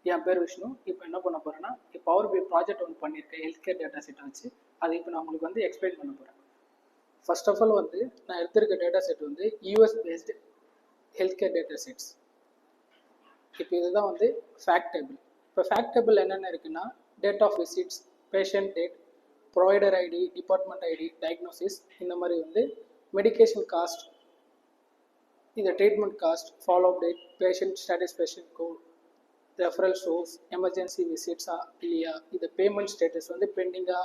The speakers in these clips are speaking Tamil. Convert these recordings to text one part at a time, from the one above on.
என் பேர் விஷ்ணு. இப்போ என்ன பண்ண போகிறேன்னா, பவர் BI ப்ராஜெக்ட் ஒன்று பண்ணியிருக்கேன் ஹெல்த் கேர் டேட்டா செட்டை வச்சு. அதை இப்போ நான் உங்களுக்கு வந்து எக்ஸ்பிளைன் பண்ண போகிறேன். ஃபர்ஸ்ட் ஆஃப் ஆல் வந்து நான் எடுத்திருக்க டேட்டா செட் வந்து US based health care data sets. இப்போ இதுதான் வந்து ஃபேக்ட் டேபிள். இப்போ ஃபேக்ட் டேபிள் என்னென்ன இருக்குன்னா, date of visits, patient date, provider ID, department ID, diagnosis, இந்த மாதிரி வந்து மெடிக்கேஷன் காஸ்ட், இந்த treatment cost, follow up date, patient satisfaction code, referral source, emergency விசிட்ஸா இல்லையா, இது பேமெண்ட் ஸ்டேட்டஸ் வந்து பெண்டிங்கா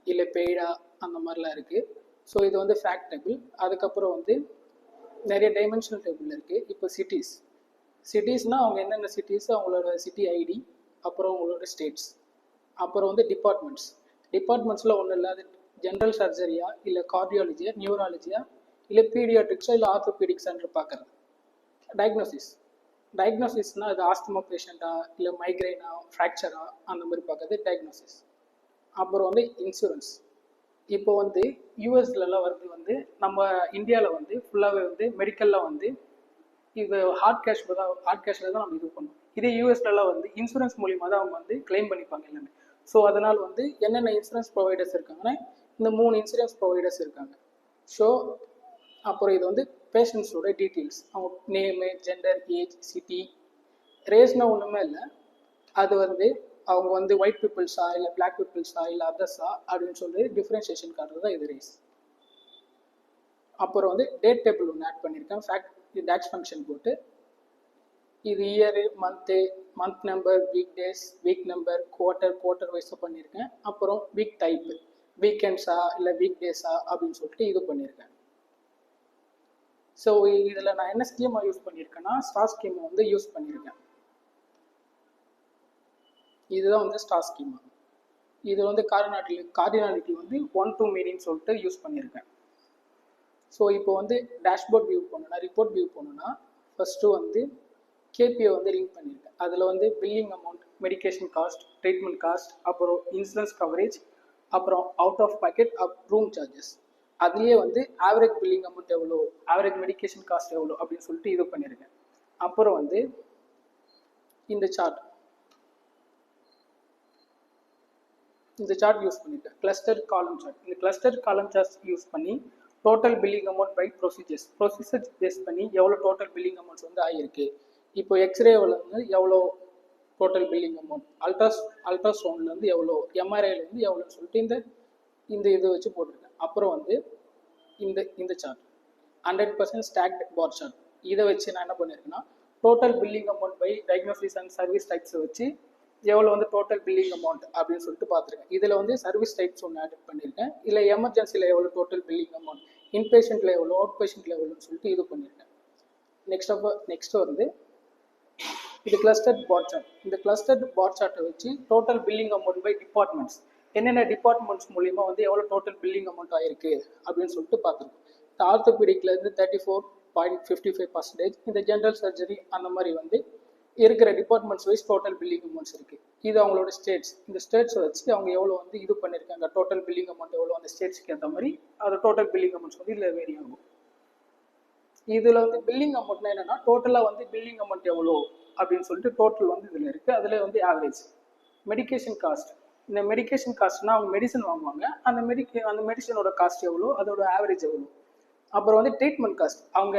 இல்லை பெய்டா, அந்த மாதிரிலாம் இருக்குது. ஸோ இது வந்து ஃபேக்ட் டேபிள். அதுக்கப்புறம் வந்து நிறைய டைமென்ஷனல் டேபிள் இருக்குது. இப்போ சிட்டிஸ்னால் அவங்க என்னென்ன சிட்டிஸ், அவங்களோட சிட்டி ஐடி, அப்புறம் அவங்களோட ஸ்டேட்ஸ், அப்புறம் வந்து டிபார்ட்மெண்ட்ஸில் ஒன்றும் இல்லை, அது ஜென்ரல் சர்ஜரியா இல்லை கார்டியாலஜியா, நியூராலஜியா இல்லை பீடியாட்ரிக்ஸா இல்லை ஆர்த்தோபீடிக்ஸான்று பார்க்குறது. டயக்னோசிஸ்னால் அது ஆஸ்துமா பேஷண்ட்டா இல்லை மைக்ரைனா, ஃப்ராக்சரா, அந்த மாதிரி பார்க்குறது டயக்னோசிஸ். அப்புறம் வந்து இன்சூரன்ஸ். இப்போ வந்து யூஎஸ்லலாம் வந்து நம்ம இந்தியாவில் வந்து ஃபுல்லாகவே வந்து மெடிக்கலில் வந்து இது ஹார்ட் கேஷில் தான் நம்ம இது பண்ணுவோம். இதே யூஎஸ்லலாம் வந்து இன்சூரன்ஸ் மூலியமாக தான் அவங்க வந்து கிளைம் பண்ணிப்பாங்க எல்லாமே. ஸோ அதனால் வந்து என்னென்ன இன்சூரன்ஸ் ப்ரொவைடர்ஸ் இருக்காங்கன்னா, இந்த 3 இன்சூரன்ஸ் ப்ரொவைடர்ஸ் இருக்காங்க. ஸோ அப்புறம் இது வந்து பேஷண்ட்ஸோட டீட்டெயில்ஸ், அவங்க நேமு, ஜெண்டர், ஏஜ், சிட்டி. ரேஸ்னால் ஒன்றுமே இல்லை, அது வந்து அவங்க வந்து ஒயிட் பீப்புள்ஸா இல்லை பிளாக் பீப்புள்ஸா இல்லை அதர்ஸா அப்படின்னு சொல்லி டிஃப்ரென்ஷியேஷன் காட்டுறது தான் இது ரேஸ். அப்புறம் வந்து டேட் டேபிள் ஒன்று ஆட் பண்ணியிருக்கேன், ஃபேக்ட் டேக்ஸ் ஃபங்க்ஷன் போட்டு. இது year, month number, week days, week number, quarter வைஸாக பண்ணியிருக்கேன். அப்புறம் வீக் டைப்பு, வீக்கெண்ட்ஸா இல்லை வீக் டேஸா அப்படின்னு சொல்லிட்டு இது பண்ணியிருக்கேன். ஸோ இதில் நான் என்ன ஸ்கீமா யூஸ் பண்ணியிருக்கேன்னா, ஸ்டார் ஸ்கீமா வந்து யூஸ் பண்ணியிருக்கேன். இதுதான் வந்து ஸ்டார் ஸ்கீமா. இது வந்து கார்டினாலிட்டி வந்து 1 to many சொல்லிட்டு யூஸ் பண்ணியிருக்கேன். ஸோ இப்போ வந்து டேஷ்போர்ட் வியூ போகணுன்னா, ரிப்போர்ட் வியூ போகணுன்னா, ஃபஸ்ட்டு வந்து கேபிஐ வந்து லிங்க் பண்ணியிருக்கேன். அதில் வந்து billing amount, medication cost, treatment cost, அப்புறம் இன்சூரன்ஸ் கவரேஜ், அப்புறம் out of pocket, room charges. அதுலேயே வந்து ஆவரேஜ் பில்லிங் அமௌண்ட் எவ்வளோ, ஆவரேஜ் மெடிக்கேஷன் காஸ்ட் எவ்வளோ அப்படின்னு சொல்லிட்டு இது பண்ணியிருக்கேன். அப்புறம் வந்து இந்த சார்ட் யூஸ் பண்ணியிருக்கேன், கிளஸ்டர் காலம் சார்ட். இந்த கிளஸ்டர் காலம் சார்ட் யூஸ் பண்ணி total billing amount by procedures base பண்ணி எவ்வளோ டோட்டல் பில்லிங் அமௌண்ட்ஸ் வந்து ஆகிருக்கு. இப்போ எக்ஸ்ரேவிலேருந்து எவ்வளோ டோட்டல் பில்லிங் அமௌண்ட், அல்ட்ராசவுண்ட்லேருந்து எவ்வளோ, எம்ஆர்ஐலேருந்து எவ்வளோன்னு சொல்லிட்டு இந்த இது வச்சு போட்டிருக்கேன். அப்புறம் வந்து இந்த சார்ட் 100% ஸ்டாக்ட் பார் சார்ட். இதை வச்சு நான் என்ன பண்ணியிருக்கேன்னா, total billing amount by diagnosis and service டைப்ஸை வச்சு எவ்வளோ வந்து டோட்டல் பில்லிங் அமௌண்ட் அப்படின்னு சொல்லிட்டு பார்த்துருக்கேன். இதில் வந்து சர்வீஸ் டைப்ஸ் ஒன்று ஆட் பண்ணியிருக்கேன். இல்லை எமர்ஜென்சியில் எவ்வளோ டோட்டல் பில்லிங் அமௌண்ட், இன்பேஷண்ட்டில் எவ்வளோ, அவுட் பேஷண்ட்டில் எவ்வளோன்னு சொல்லிட்டு இது பண்ணியிருக்கேன். நெக்ஸ்ட் வந்து இது கிளஸ்டர்ட் பார் சார்ட். இந்த கிளஸ்டர்ட் பார் சார்ட்டை வச்சு total billing amount by departments, என்னென்ன டிபார்ட்மெண்ட்ஸ் மூலிமா வந்து எவ்வளோ டோட்டல் பில்லிங் அமௌண்ட் ஆயிருக்கு அப்படின்னு சொல்லிட்டு பார்த்துருக்கோம். இந்த ஆர்த்தோபீடிக்லேருந்து 34.55%, இந்த ஜென்ரல் சர்ஜரி அந்த மாதிரி வந்து இருக்கிற departments wise total billing amounts இருக்குது. இது அவங்களோட ஸ்டேட்ஸ். இந்த ஸ்டேட்ஸை வச்சு அவங்க எவ்வளோ வந்து இது பண்ணியிருக்காங்க, டோட்டல் பில்லிங் அமௌண்ட் எவ்வளோ அந்த ஸ்டேட்ஸ்க்கு ஏற்ற மாதிரி அது டோட்டல் பில்லிங் அமௌண்ட்ஸ் வந்து இதில் வேரி ஆகும். இதில் வந்து பில்லிங் அமௌண்ட்னா என்னென்னா, டோட்டலாக வந்து பில்லிங் அமௌண்ட் எவ்வளோ அப்படின்னு சொல்லிட்டு டோட்டல் வந்து இதில் இருக்குது. அதில் வந்து ஆவரேஜ். மெடிக்கேஷன் காஸ்ட், இந்த மெடிக்கேஷன் காஸ்ட்னா அவங்க மெடிசன் வாங்குவாங்க, அந்த மெடிசனோட காஸ்ட் எவ்வளோ, அதோட ஆவரேஜ் எவ்வளோ. அப்புறம் வந்து ட்ரீட்மெண்ட் காஸ்ட், அவங்க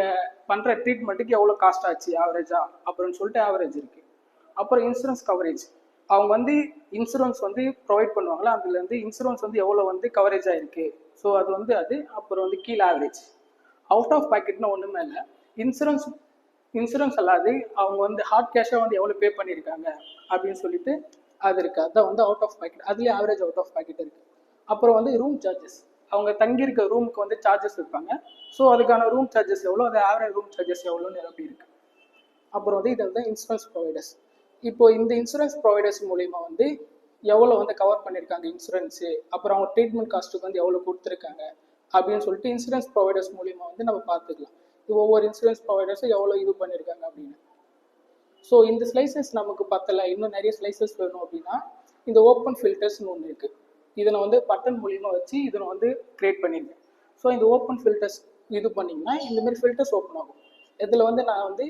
பண்ணுற ட்ரீட்மெண்ட்டுக்கு எவ்வளோ காஸ்ட் ஆச்சு ஆவரேஜா அப்படின்னு சொல்லிட்டு ஆவரேஜ் இருக்குது. அப்புறம் இன்சூரன்ஸ் கவரேஜ், அவங்க வந்து இன்சூரன்ஸ் வந்து ப்ரொவைட் பண்ணுவாங்களா, அதில் வந்து இன்சூரன்ஸ் வந்து எவ்வளோ வந்து கவரேஜாக இருக்குது. ஸோ அது வந்து அது. அப்புறம் வந்து கீழே ஆவரேஜ். அவுட் ஆஃப் பாக்கெட்னா ஒன்றுமே இல்லை, இன்சூரன்ஸ் அல்லாது அவங்க வந்து ஹார்ட் கேஷாக வந்து எவ்வளோ பே பண்ணியிருக்காங்க அப்படின்னு சொல்லிட்டு அது இருக்குது. அதுதான் வந்து அவுட் ஆஃப் பாக்கெட். அதுலேயே ஆவரேஜ் அவுட் ஆஃப் பாக்கெட் இருக்குது. அப்புறம் வந்து ரூம் சார்ஜஸ், அவங்க தங்கியிருக்க ரூமுக்கு வந்து சார்ஜஸ் இருப்பாங்க. ஸோ அதுக்கான ரூம் சார்ஜஸ் எவ்வளோ, அது ஆவரேஜ் ரூம் சார்ஜஸ் எவ்வளோன்னு எப்படி இருக்குது. அப்புறம் வந்து இது வந்து இன்சூரன்ஸ் ப்ரொவைடர்ஸ். இப்போ இந்த இன்சூரன்ஸ் ப்ரொவைடர்ஸ் மூலிமா வந்து எவ்வளோ வந்து கவர் பண்ணியிருக்காங்க இன்சூரன்ஸு, அப்புறம் அவங்க ட்ரீட்மெண்ட் காஸ்ட்டுக்கு வந்து எவ்வளோ கொடுத்துருக்காங்க அப்படின்னு சொல்லிட்டு இன்சூரன்ஸ் ப்ரொவைடர்ஸ் மூலிமா வந்து நம்ம பார்த்துக்கலாம். ஒவ்வொரு இன்சூரன்ஸ் ப்ரொவைடர்ஸும் எவ்வளோ இது பண்ணியிருக்காங்க அப்படின்னு. ஸோ இந்த ஸ்லைசஸ் நமக்கு பத்தலை, இன்னும் நிறைய ஸ்லைசஸ் வேணும் அப்படின்னா இந்த ஓப்பன் ஃபில்டர்ஸ்னு ஒன்று இருக்குது. இதை நான் வந்து பட்டன் மூலிமா வச்சு இதை வந்து கிரியேட் பண்ணியிருக்கேன். ஸோ இந்த ஓப்பன் ஃபில்டர்ஸ் இது பண்ணிங்கன்னா இந்தமாரி ஃபில்டர்ஸ் ஓப்பன் ஆகும். இதில் வந்து நான் வந்து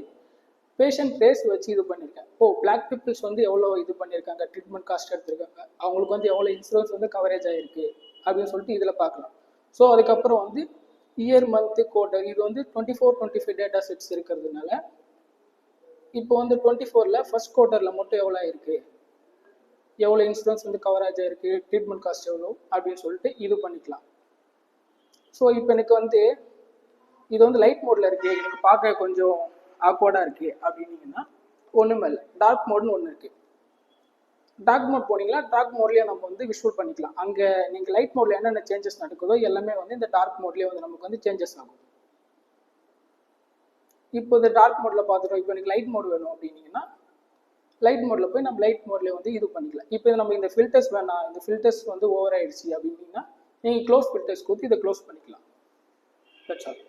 பேஷண்ட் ரேஸ் வச்சு இது பண்ணியிருக்கேன். பிளாக் பீப்புள்ஸ் வந்து எவ்வளோ இது பண்ணியிருக்காங்க, ட்ரீட்மெண்ட் காஸ்ட் எடுத்திருக்காங்க, அவங்களுக்கு வந்து எவ்வளோ இன்சூரன்ஸ் வந்து கவரேஜ் ஆகிருக்கு அப்படின்னு சொல்லிட்டு இதில் பார்க்கலாம். ஸோ அதுக்கப்புறம் வந்து இயர், மந்த்து, குவார்டர், இது வந்து 24-25 டேட்டா செட்ஸ் இருக்கிறதுனால இப்போ வந்து 24ல் ஃபர்ஸ்ட் குவார்ட்டரில் மட்டும் எவ்வளோ ஆயிருக்கு, எவ்வளோ இன்சூரன்ஸ் வந்து கவரேஜ் ஆகிருக்கு, ட்ரீட்மெண்ட் காஸ்ட் எவ்வளோ அப்படின்னு சொல்லிட்டு இது பண்ணிக்கலாம். ஸோ இப்போ எனக்கு வந்து இது வந்து லைட் மோடில் இருக்குது, எனக்கு பார்க்க கொஞ்சம் ஆக்வர்டாக இருக்குது அப்படின்னீங்கன்னா ஒன்றுமே இல்லை, டார்க் மோட்னு ஒன்று இருக்குது. டார்க் மோட் போனீங்கன்னா டார்க் மோட்லேயே நம்ம வந்து விஷுவல் பண்ணிக்கலாம். அங்கே நீங்கள் லைட் மோடில் என்னென்ன சேஞ்சஸ் நடக்குதோ எல்லாமே வந்து இந்த டார்க் மோட்லேயே வந்து நமக்கு வந்து சேஞ்சஸ் ஆகும். இப்போ இந்த டார்க் மோடில் பார்த்துட்டோம். இப்போ எனக்கு லைட் மோட் வேணும் அப்படின்னீங்கன்னா லைட் மோடில் போய் நம்ம லைட் மோட்லேயே வந்து இது பண்ணிக்கலாம். இப்போ நம்ம இந்த ஃபில்டர்ஸ் வேணாம், இந்த ஃபில்டர்ஸ் வந்து ஓவர் ஆயிடுச்சு அப்படின்னீங்கன்னா நீங்கள் க்ளோஸ் ஃபில்டர்ஸ் கொடுத்து இதை க்ளோஸ் பண்ணிக்கலாம். That's all.